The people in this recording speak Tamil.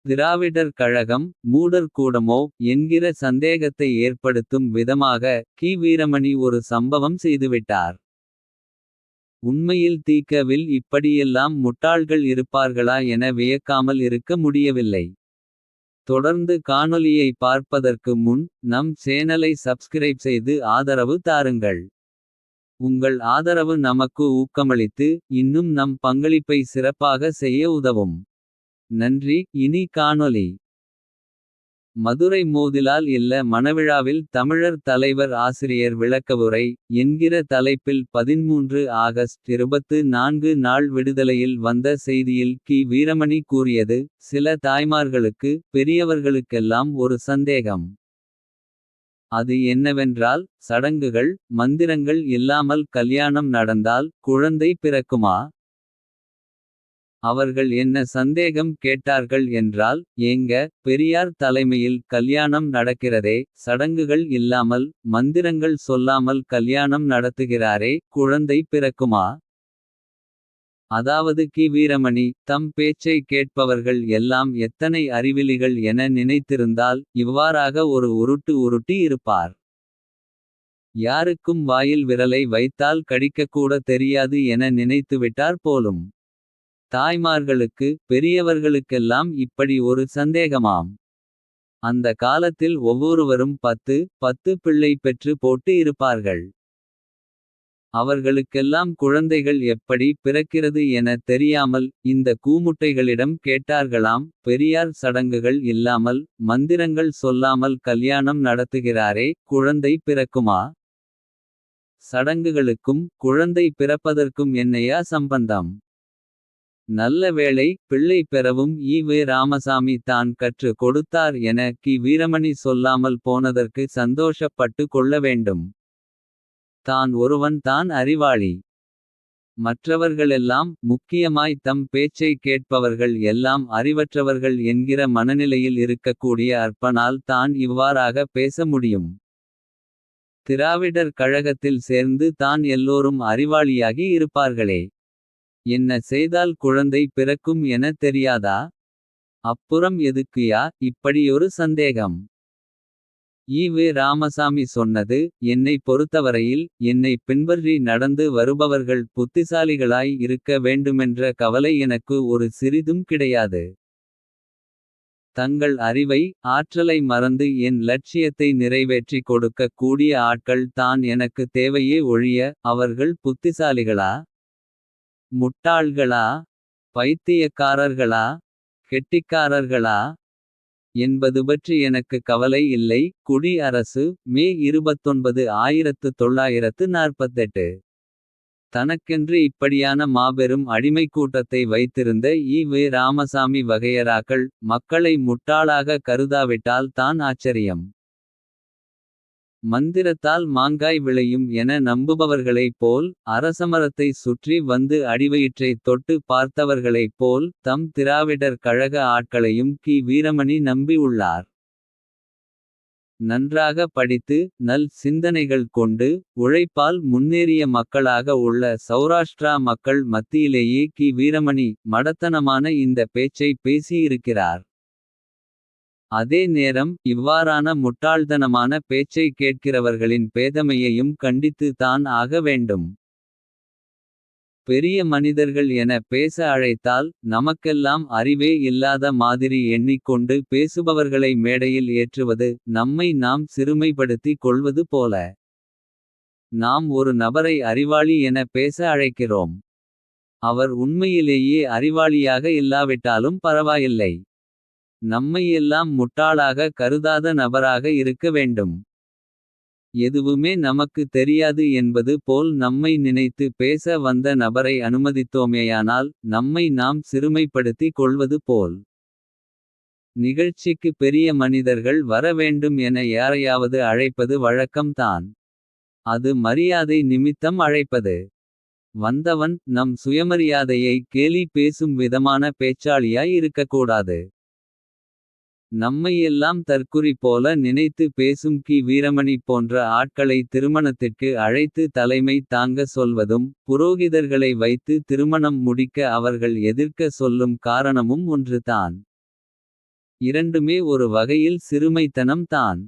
திராவிடர் கழகம் மூடர் கூடமோ என்கிற சந்தேகத்தை ஏற்படுத்தும் விதமாக கி. வீரமணி ஒரு சம்பவம் செய்துவிட்டார். உண்மையில் தி.க.வில் இப்படியெல்லாம் முட்டாள்கள் இருப்பார்களா என வியக்காமல் இருக்க முடியவில்லை. தொடர்ந்து காணொளியை பார்ப்பதற்கு முன் நம் சேனலை சப்ஸ்கிரைப் செய்து ஆதரவு தாருங்கள். உங்கள் ஆதரவு நமக்கு ஊக்கமளித்து இன்னும் நம் பங்களிப்பை சிறப்பாக செய்ய உதவும். நன்றி. இனி காணொளி. மதுரை மோதிலால் இல்ல மணவிழாவில் தமிழர் தலைவர் ஆசிரியர் விளக்கவுரை என்கிற தலைப்பில் 13 ஆகஸ்ட் 24 நாள் விடுதலையில் வந்த செய்தியில் கி. வீரமணி கூறியது. சில தாய்மார்களுக்கு பெரியவர்களுக்கெல்லாம் ஒரு சந்தேகம். அது என்னவென்றால் சடங்குகள் மந்திரங்கள் இல்லாமல் கல்யாணம் நடந்தால் குழந்தை பிறக்குமா. அவர்கள் என்ன சந்தேகம் கேட்டார்கள் என்றால் ஏங்க பெரியார் தலைமையில் கல்யாணம் நடக்கிறதே. சடங்குகள் இல்லாமல் மந்திரங்கள் சொல்லாமல் கல்யாணம் நடத்துகிறாரே குழந்தை பிறக்குமா. அதாவது கி. வீரமணி தம் பேச்சை கேட்பவர்கள் எல்லாம் எத்தனை அறிவிலிகள் என நினைத்திருந்தால் இவ்வாறாக ஒரு உருட்டி இருப்பார். யாருக்கும் வாயில் விரலை வைத்தால் கடிக்கக்கூட தெரியாது என நினைத்துவிட்டார் போலும். தாய்மார்களுக்கு பெரியவர்களுக்கெல்லாம் இப்படி ஒரு சந்தேகமாம். அந்த காலத்தில் ஒவ்வொருவரும் 10 பிள்ளை பெற்று போட்டு இருப்பார்கள். அவர்களுக்கெல்லாம் குழந்தைகள் எப்படி பிறக்கிறது என தெரியாமல் இந்த கூமுட்டைகளிடம் கேட்டார்களாம். பெரியார் சடங்குகள் இல்லாமல் மந்திரங்கள் சொல்லாமல் கல்யாணம் நடத்துகிறாரே குழந்தை பிறக்குமா. சடங்குகளுக்கும் குழந்தை பிறப்பதற்கும் என்னையா சம்பந்தம். நல்ல வேளை பிள்ளை பெறவும் ஈ. ராமசாமி தான் கற்று கொடுத்தார் என கி. வீரமணி சொல்லாமல் போனதற்கு சந்தோஷப்பட்டு கொள்ள வேண்டும். தான் ஒருவன் தான் அறிவாளி. மற்றவர்களெல்லாம் முக்கியமாய் தம் பேச்சை கேட்பவர்கள் எல்லாம் அறிவற்றவர்கள் என்கிற மனநிலையில் இருக்கக்கூடிய அற்பனால் தான் இவ்வாறாக பேச முடியும். திராவிடர் கழகத்தில் சேர்ந்து தான் எல்லோரும் அறிவாளியாகி இருப்பார்களே. என்ன செய்தால் குழந்தை பிறக்கும் என தெரியாதா. அப்புறம் எதுக்குயா இப்படியொரு சந்தேகம். ஈ. ராமசாமி சொன்னது. என்னை பொறுத்தவரையில் என்னை பின்பற்றி நடந்து வருபவர்கள் புத்திசாலிகளாய் இருக்க வேண்டுமென்ற கவலை எனக்கு ஒரு சிறிதும் கிடையாது. தங்கள் அறிவை ஆற்றலை மறந்து என் லட்சியத்தை நிறைவேற்றி கொடுக்க கூடிய ஆட்கள் தான் எனக்கு தேவையே ஒழிய அவர்கள் புத்திசாலிகளா முட்டாள்களா பைத்தியக்காரர்களா கெட்டிக்காரர்களா என்பது பற்றி எனக்கு கவலை இல்லை. குடி அரசு மே 29 1948. தனக்கென்று இப்படியான மாபெரும் அடிமைக்கூட்டத்தை வைத்திருந்த ஈ. ராமசாமி வகையறாக்கள் மக்களை முட்டாளாக கருதாவிட்டால் தான் ஆச்சரியம். மந்திரத்தால் மாங்காய் விளையும் என நம்புபவர்களைப் போல் அரசமரத்தை சுற்றி வந்து அடிவயிற்றைத் தொட்டு பார்த்தவர்களைப் போல் தம் திராவிடர் கழக ஆட்களையும் கி. வீரமணி நம்பி உள்ளார். நன்றாக படித்து நல் சிந்தனைகள் கொண்டு உழைப்பால் முன்னேறிய மக்களாக உள்ள சௌராஷ்டிரா மக்கள் மத்தியிலேயே கி. வீரமணி மடத்தனமான இந்த பேச்சை பேசியிருக்கிறார். அதே நேரம் இவ்வாறான முட்டாள்தனமான பேச்சை கேட்கிறவர்களின் பேதமையையும் கண்டித்து தான் ஆக வேண்டும். பெரிய மனிதர்கள் என பேச அழைத்தால் நமக்கெல்லாம் அறிவே இல்லாத மாதிரி எண்ணிக்கொண்டு பேசுபவர்களை மேடையில் ஏற்றுவது நம்மை நாம் சிறுமைப்படுத்திக் கொள்வது போல. நாம் ஒரு நபரை அறிவாளி என பேச அழைக்கிறோம். அவர் உண்மையிலேயே அறிவாளியாக இல்லாவிட்டாலும் பரவாயில்லை. நம்மையெல்லாம் முட்டாளாக கருதாத நபராக இருக்க வேண்டும். எதுவுமே நமக்கு தெரியாது என்பது போல் நம்மை நினைத்து பேச வந்த நபரை அனுமதித்தோமேயானால் நம்மை நாம் சிறுமைப்படுத்தி கொள்வது போல். நிகழ்ச்சிக்கு பெரிய மனிதர்கள் வர வேண்டும் என யாரையாவது அழைப்பது வழக்கம்தான். அது மரியாதை நிமித்தம் அழைப்பது. வந்தவன் நம் சுயமரியாதையை கேலி பேசும் விதமான பேச்சாளியாய் இருக்கக்கூடாது. நம்மையெல்லாம் தற்குறி போல நினைத்து பேசும் கி. வீரமணி போன்ற ஆட்களை திருமணத்திற்கு அழைத்து தலைமை தாங்க சொல்வதும் புரோகிதர்களை வைத்து திருமணம் முடிக்க அவர்கள் எதிர்க்க சொல்லும் காரணமும் ஒன்றுதான். இரண்டுமே ஒரு வகையில் சிறுமைத்தனம் தான்.